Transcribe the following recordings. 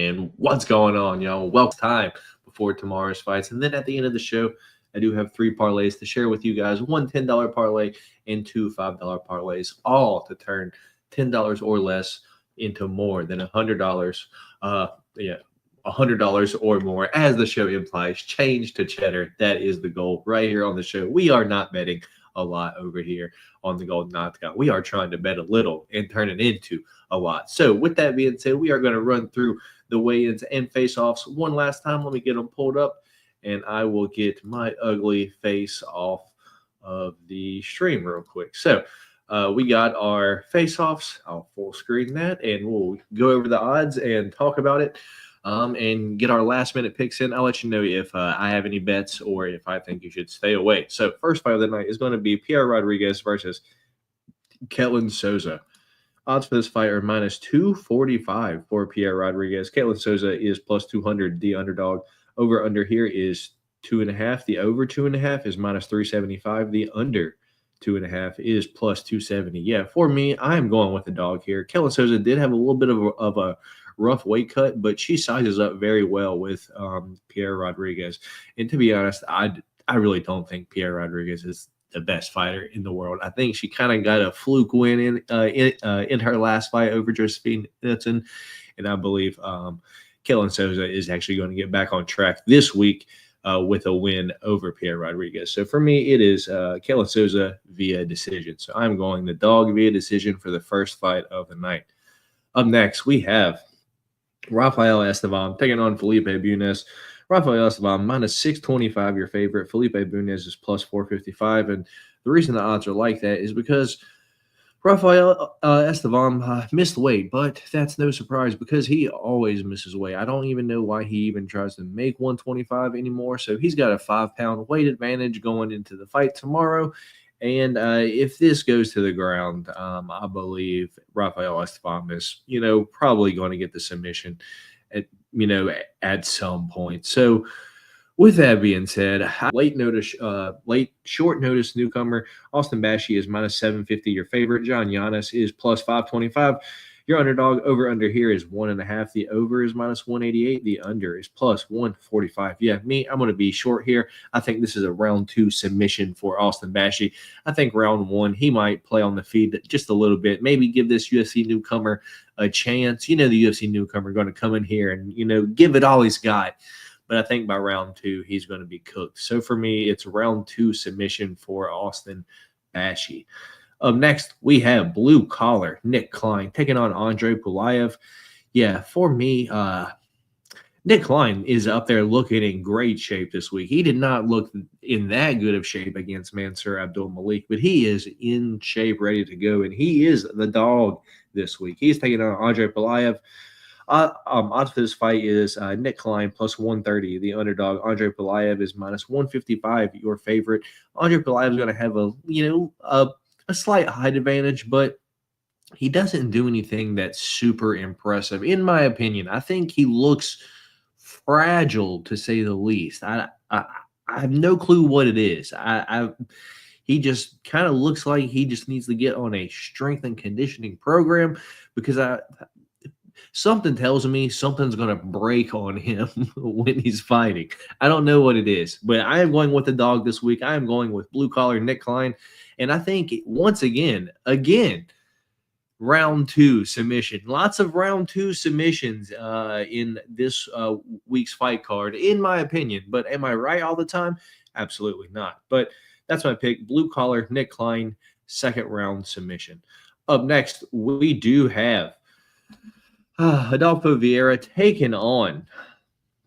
And what's going on, y'all? Well, time before tomorrow's fights. And then at the end of the show, I do have 3 parlays to share with you guys. One $10 parlay and 2 $5 parlays, all to turn $10 or less into more than $100. $100 or more, as the show implies. Change to Cheddar. That is the goal right here on the show. We are not betting a lot over here on the Golden Octagon. We are trying to bet a little and turn it into a lot. So with that being said, we are going to run through the weigh-ins and face-offs one last time. Let me get them pulled up, and I will get my ugly face off of the stream real quick. So we got our face-offs. I'll full screen that, and we'll go over the odds and talk about it. And get our last-minute picks in. I'll let you know if I have any bets or if I think you should stay away. So first fight of the night is going to be Pierre Rodriguez versus Ketlen Souza. Odds for this fight are minus 245 for Pierre Rodriguez. Ketlen Souza is plus 200, the underdog. Over-under here is 2.5. The over 2.5 is minus 375. The under 2.5 is plus 270. Yeah, for me, I'm going with the dog here. Ketlen Souza did have a little bit of a rough weight cut, but she sizes up very well with Pierre Rodriguez. And to be honest, I really don't think Pierre Rodriguez is the best fighter in the world. I think she kind of got a fluke win in her last fight over Josephine Knudsen, and I believe Ketlen Souza is actually going to get back on track this week with a win over Pierre Rodriguez. So for me, it is Ketlen Souza via decision. So I'm going the dog via decision for the first fight of the night. Up next, we have Rafael Estevam taking on Felipe Bunes. Rafael Estevam minus 625, your favorite. Felipe Bunes is plus 455. And the reason the odds are like that is because Rafael Estevam missed weight, but that's no surprise because he always misses weight. I don't even know why he even tries to make 125 anymore. So he's got a 5-pound weight advantage going into the fight tomorrow. And if this goes to the ground, I believe Rafael Estevam is, probably going to get the submission at some point. So with that being said, short notice newcomer Austin Bashi is minus 750. Your favorite John Giannis is plus 525. Your underdog over-under here is 1.5. The over is minus 188. The under is plus 145. Yeah, I'm going to be short here. I think this is a round 2 submission for Austin Bashi. I think round 1, he might play on the feed just a little bit. Maybe give this UFC newcomer a chance. The UFC newcomer going to come in here and, give it all he's got. But I think by round 2, he's going to be cooked. So for me, it's round 2 submission for Austin Bashi. Up next, we have blue collar Nick Klein taking on Andre Pulayev. Yeah, for me, Nick Klein is up there looking in great shape this week. He did not look in that good of shape against Mansour Abdul-Malik, but he is in shape, ready to go, and he is the dog this week. He's taking on Andre Pulayev. Odds for this fight is Nick Klein plus 130. The underdog Andre Pulayev is minus 155. Your favorite. Andre Pulayev is going to have a slight height advantage, but he doesn't do anything that's super impressive, in my opinion. I think he looks fragile, to say the least. I have no clue what it is. He just kind of looks like he just needs to get on a strength and conditioning program because something tells me something's going to break on him when he's fighting. I don't know what it is, but I am going with the dog this week. I am going with blue collar Nick Klein. And I think once again, round 2 submission. Lots of round 2 submissions in this week's fight card, in my opinion. But am I right all the time? Absolutely not. But that's my pick. Blue collar Nick Klein, second round submission. Up next, we do have Adolfo Vieira taking on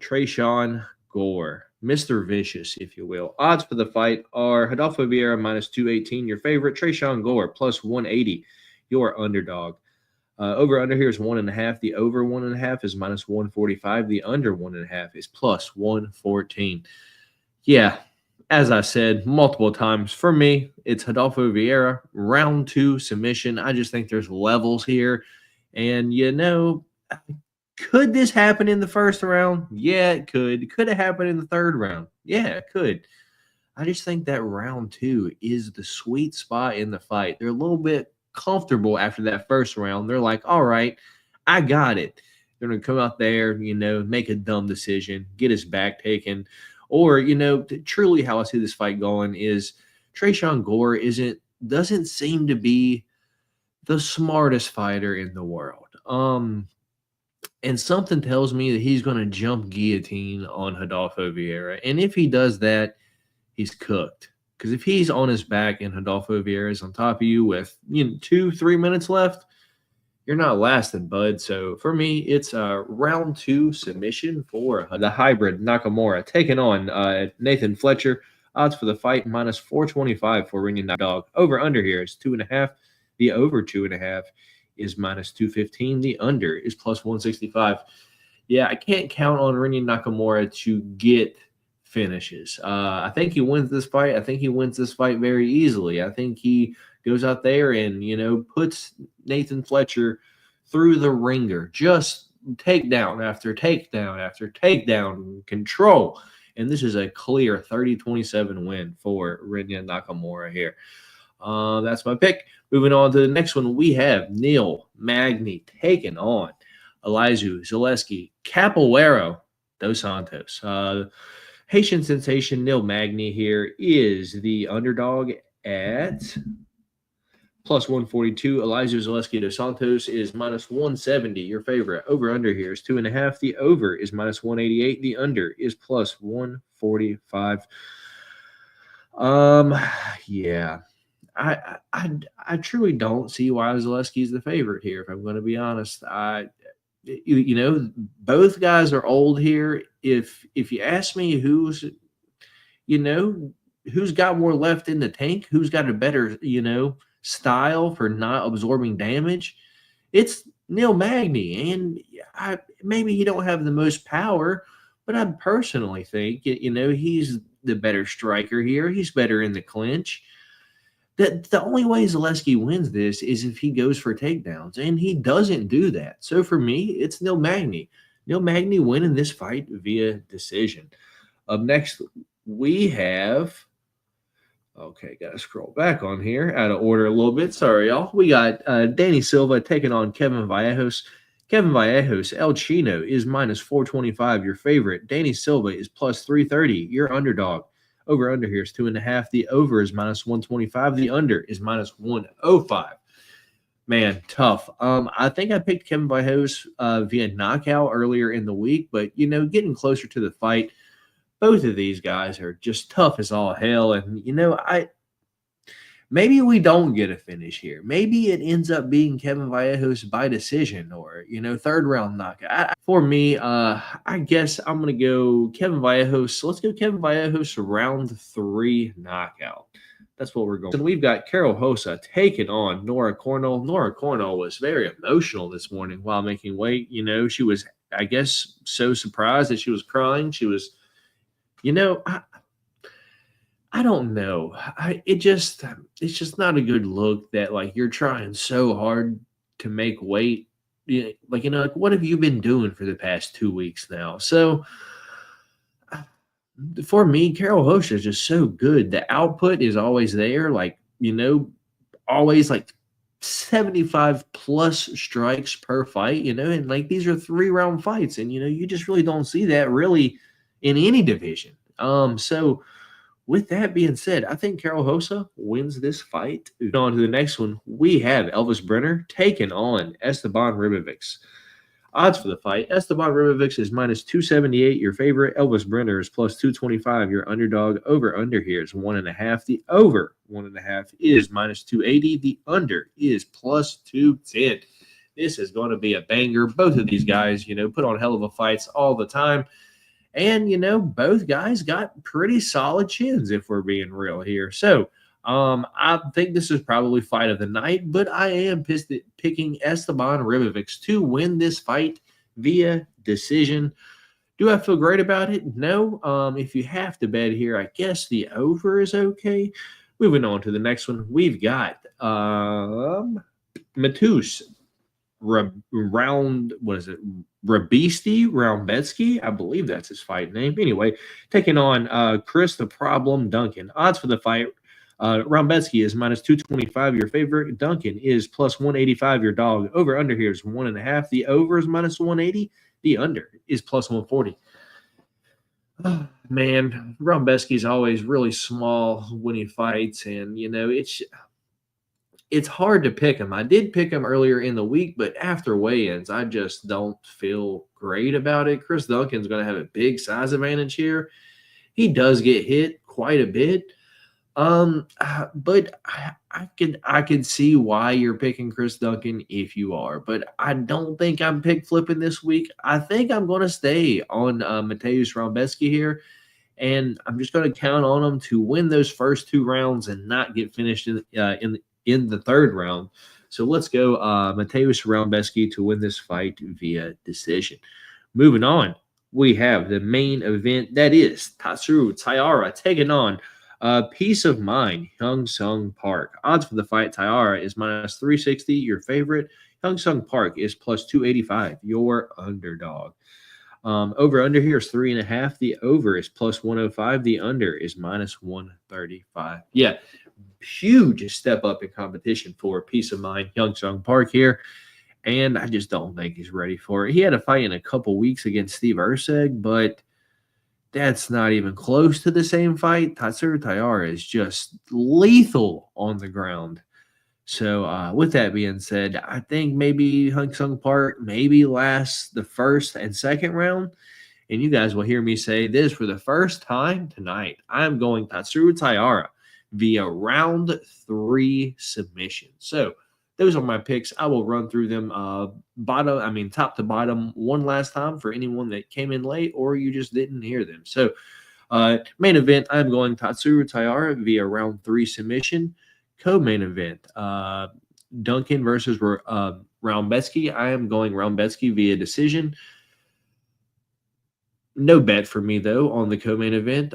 Tresean Gore. Mr. Vicious, if you will. Odds for the fight are Adolfo Vieira minus 218, your favorite. Tresean Gore plus 180, your underdog. Over-under here is 1.5. The over 1.5 is minus 145. The under 1.5 is plus 114. Yeah, as I said multiple times, for me, it's Adolfo Vieira, round 2 submission. I just think there's levels here. And, could this happen in the first round? Yeah, it could. Could it happen in the third round? Yeah, it could. I just think that round 2 is the sweet spot in the fight. They're a little bit comfortable after that first round. They're like, all right, I got it. They're going to come out there, make a dumb decision, get his back taken. Or, truly how I see this fight going is Tresean Gore doesn't seem to be the smartest fighter in the world. And something tells me that he's going to jump guillotine on Rodolfo Vieira. And if he does that, he's cooked. Because if he's on his back and Rodolfo Vieira is on top of you with 2-3 minutes left, you're not lasting, bud. So for me, it's a round 2 submission for the hybrid Nakamura taking on Nathan Fletcher. Odds for the fight minus 425 for Ring and Dog. Over under here is 2.5. The over 2.5 is minus 215. The under is plus 165. Yeah, I can't count on Ring Nakamura to get finishes. I think he wins this fight. I think he wins this fight very easily. I think he goes out there and, puts Nathan Fletcher through the ringer. Just takedown after takedown after takedown, control. And this is a clear 30-27 win for Rinya Nakamura here. That's my pick. Moving on to the next one, we have Neil Magny taking on Elizeu Zaleski Capoeiro dos Santos. Haitian sensation Neil Magny here is the underdog at plus 142. Elizeu Zaleski dos Santos is minus 170. Your favorite. Over under here is 2.5. The over is minus 188. The under is plus 145. Yeah. I truly don't see why Zaleski is the favorite here, if I'm going to be honest. Both guys are old here. If you ask me who's got more left in the tank, who's got a better, style for not absorbing damage, it's Neil Magny. And maybe he don't have the most power, but I personally think, he's the better striker here. He's better in the clinch. The only way Zaleski wins this is if he goes for takedowns, and he doesn't do that. So for me, it's Neil Magny. Neil Magny winning this fight via decision. Up next, we have okay, got to scroll back on here, out of order a little bit. Sorry, y'all. We got Danny Silva taking on Kevin Vallejos. Kevin Vallejos, El Chino, is minus 425. Your favorite. Danny Silva is plus 330. Your underdog. Over under here is 2.5. The over is minus 125. The under is minus 105. Man, tough. I think I picked Kevin Vallejos via knockout earlier in the week, but getting closer to the fight, both of these guys are just tough as all hell. And maybe we don't get a finish here. Maybe it ends up being Kevin Vallejos by decision or, third round knockout. For me, I guess I'm going to go Kevin Vallejos. Let's go Kevin Vallejos round 3 knockout. That's what we're going. And we've got Carol Hosa taking on Nora Cornell. Nora Cornell was very emotional this morning while making weight. She was, I guess, so surprised that she was crying. She was, I don't know. It's just not a good look that you're trying so hard to make weight. What have you been doing for the past 2 weeks now? So for me, Carol Hosa is just so good. The output is always there. Always 75 plus strikes per fight, and these are 3-round fights. And, you just really don't see that really in any division. So with that being said, I think Carol Hosa wins this fight. On to the next one, we have Elvis Brenner taking on Esteban Ribovics. Odds for the fight, Esteban Ribovics is minus 278. Your favorite, Elvis Brenner, is plus 225. Your underdog. Over under here is 1.5. The over 1.5 is minus 280. The under is plus 210. This is going to be a banger. Both of these guys, put on hell of a fights all the time. And, both guys got pretty solid chins, if we're being real here. So, I think this is probably fight of the night, but I am picking Esteban Ribovics to win this fight via decision. Do I feel great about it? No. If you have to bet here, I guess the over is okay. Moving on to the next one, we've got Matus Rabesti, I believe that's his fight name. Anyway, taking on Chris the Problem Duncan. Odds for the fight, Rombetsky is minus 225, your favorite. Duncan is plus 185, your dog. Over under here is 1.5. The over is minus 180. The under is plus 140. Oh, man, Rombetsky's always really small when he fights, and it's hard to pick him. I did pick him earlier in the week, but after weigh-ins, I just don't feel great about it. Chris Duncan's going to have a big size advantage here. He does get hit quite a bit. But I can see why you're picking Chris Duncan if you are, but I don't think I'm pick flipping this week. I think I'm going to stay on Mateusz Rombetsky here, and I'm just going to count on him to win those first 2 rounds and not get finished in the third round. So let's go Mateusz Rombetsky to win this fight via decision. Moving on, we have the main event. That is Tatsuro Taira taking on Peace of Mind, Hyung Sung Park. Odds for the fight, Taira is minus 360, your favorite. Hyung Sung Park is plus 285, your underdog. Over under here is 3.5. The over is plus 105. The under is minus 135. Yeah, huge step up in competition for Peace of Mind, Hyung Sung Park here. And I just don't think he's ready for it. He had a fight in a couple weeks against Steve Erceg, but that's not even close to the same fight. Tatsuro Taira is just lethal on the ground. So with that being said, I think maybe Hyung Sung Park maybe lasts the first and second round. And you guys will hear me say this for the first time tonight. I'm going Tatsuro Taira via round 3 submission. So those are my picks. I will run through them top to bottom one last time for anyone that came in late or you just didn't hear them. So main event, I'm going Tatsuro Taira via round 3 submission. Co-main event, Duncan versus Rombetsky. I am going Rombetsky via decision. No bet for me, though, on the co-main event.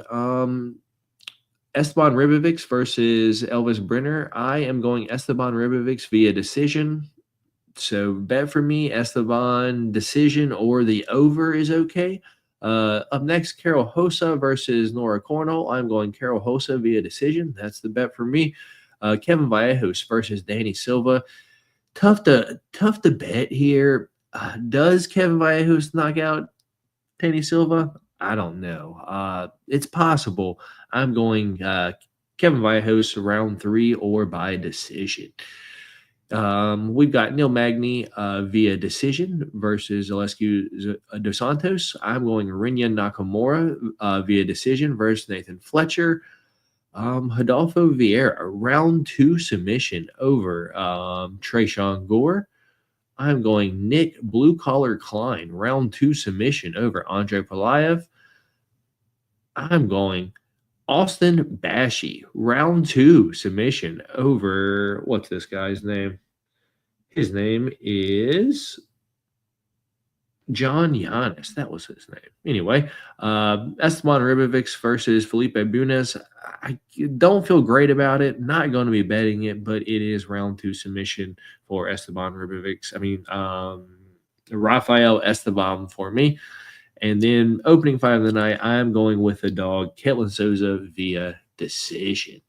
Esteban Ribovics versus Elvis Brenner. I am going Esteban Ribovics via decision. So bet for me, Esteban decision or the over is okay. Up next, Carol Hossa versus Nora Cornell. I'm going Carol Hossa via decision. That's the bet for me. Kevin Vallejos versus Danny Silva. Tough to bet here. Does Kevin Vallejos knock out Danny Silva? I don't know. It's possible. I'm going Kevin Vallejos round 3 or by decision. We've got Neil Magny via decision versus Alescu Dos Santos. I'm going Rinya Nakamura via decision versus Nathan Fletcher. Rodolfo Vieira, round 2 submission over Tresean Gore. I'm going Nick Blue Collar Klein, round 2 submission over Andre Polayev. I'm going Austin Bashi, round 2 submission over, what's this guy's name? His name is John Giannis. That was his name. Anyway, Esteban Ribovics versus Felipe Bunes. I don't feel great about it. Not going to be betting it, but it is round 2 submission for Esteban Ribovics. Rafael Esteban for me. And then opening fight of the night, I'm going with the dog, Ketlin Souza via decision.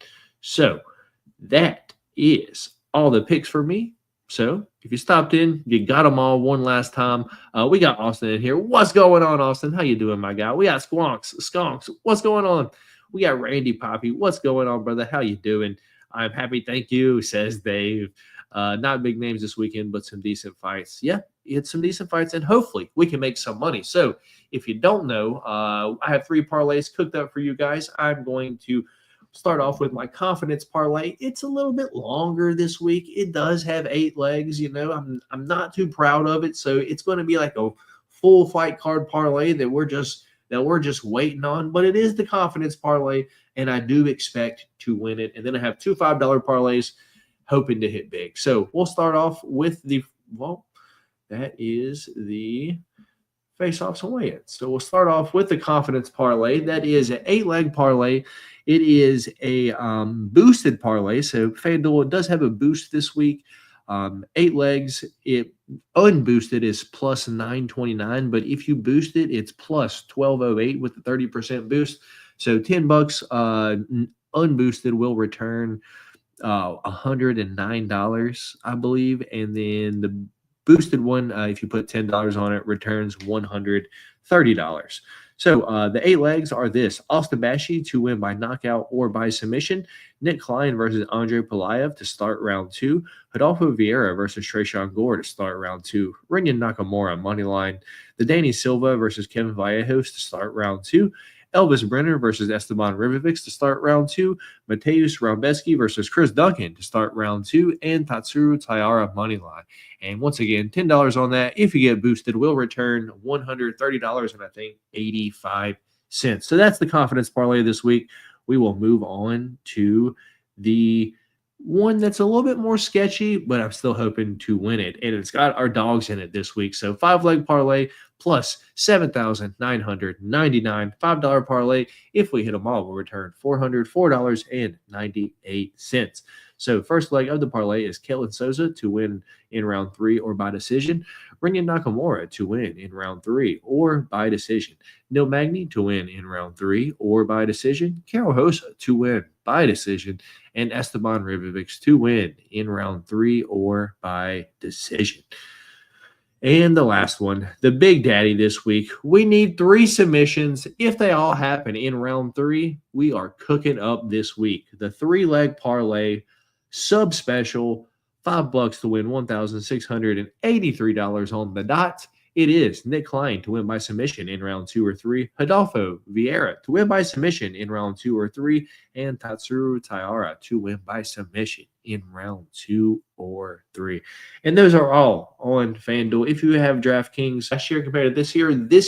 So that is all the picks for me. So if you stopped in, you got them all one last time. We got Austin in here. What's going on, Austin? How you doing, my guy? We got Skunks. What's going on? We got Randy Poppy. What's going on, brother? How you doing? I'm happy. Thank you, says Dave. Not big names this weekend, but some decent fights. Yeah, it's some decent fights, and hopefully we can make some money. So if you don't know, I have 3 parlays cooked up for you guys. I'm going to start off with my confidence parlay. It's a little bit longer this week. It does have 8 legs. I'm not too proud of it, so it's going to be like a full fight card parlay that we're just waiting on. But it is the confidence parlay, and I do expect to win it. And then I have 2 $5 parlays, hoping to hit big. So we'll start off with that is the face-offs and weigh-ins. So we'll start off with the confidence parlay. That is an 8-leg parlay. It is a boosted parlay. So FanDuel does have a boost this week. 8 legs. It unboosted is plus 929, but if you boost it, it's plus 1208 with the 30% boost. So $10 unboosted will return $109, I believe. And then the boosted one, if you put $10 on it, returns $130. So the 8 legs are this: Austin Bashi to win by knockout or by submission, Nick Klein versus Andre Polayev to start round 2, Rodolfo Vieira versus Tresean Gore to start round 2, Rinyan Nakamura moneyline, the Danny Silva versus Kevin Vallejos to start round 2, Elvis Brenner versus Esteban Ribovics to start round 2, Mateusz Raubeski versus Chris Duncan to start round 2, and Tatsuro Taira moneyline. And once again, $10 on that. If you get boosted, will return $130 and I think 85 cents. So that's the confidence parlay this week. We will move on to the one that's a little bit more sketchy, but I'm still hoping to win it. And it's got our dogs in it this week. So 5-leg parlay plus $7,999 $5 parlay. If we hit them all, we'll return $404.98. So first leg of the parlay is Kellen Souza to win in round 3 or by decision, Rinyan Nakamura to win in round 3 or by decision, Neil Magny to win in round 3 or by decision, Karol Hossa to win by decision, and Esteban Ribovics to win in round 3 or by decision. And the last one, the big daddy this week. We need 3 submissions. If they all happen in round 3, we are cooking up this week. The 3-leg parlay sub special, $5 to win $1,683 on the dot. It is Nick Klein to win by submission in round 2 or 3, Rodolfo Vieira to win by submission in round 2 or 3, and Tatsuro Taira to win by submission in round 2 or 3. And those are all on FanDuel. If you have DraftKings last year compared to this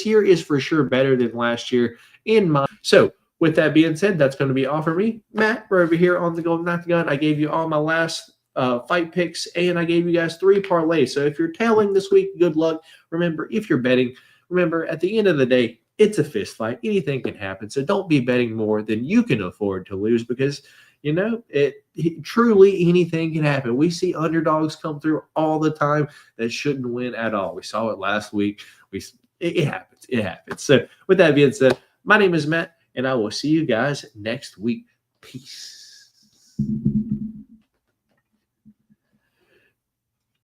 year is for sure better than last year in my. So with that being said, that's going to be all for me. Matt, we're over here on the Golden Octagon. I gave you all my last fight picks, and I gave you guys 3 parlays. So if you're tailing this week, good luck. Remember, if you're betting, remember at the end of the day, it's a fist fight. Anything can happen. So don't be betting more than you can afford to lose, because truly anything can happen. We see underdogs come through all the time that shouldn't win at all. We saw it last week. It happens. It happens. So with that being said, my name is Matt, and I will see you guys next week. Peace.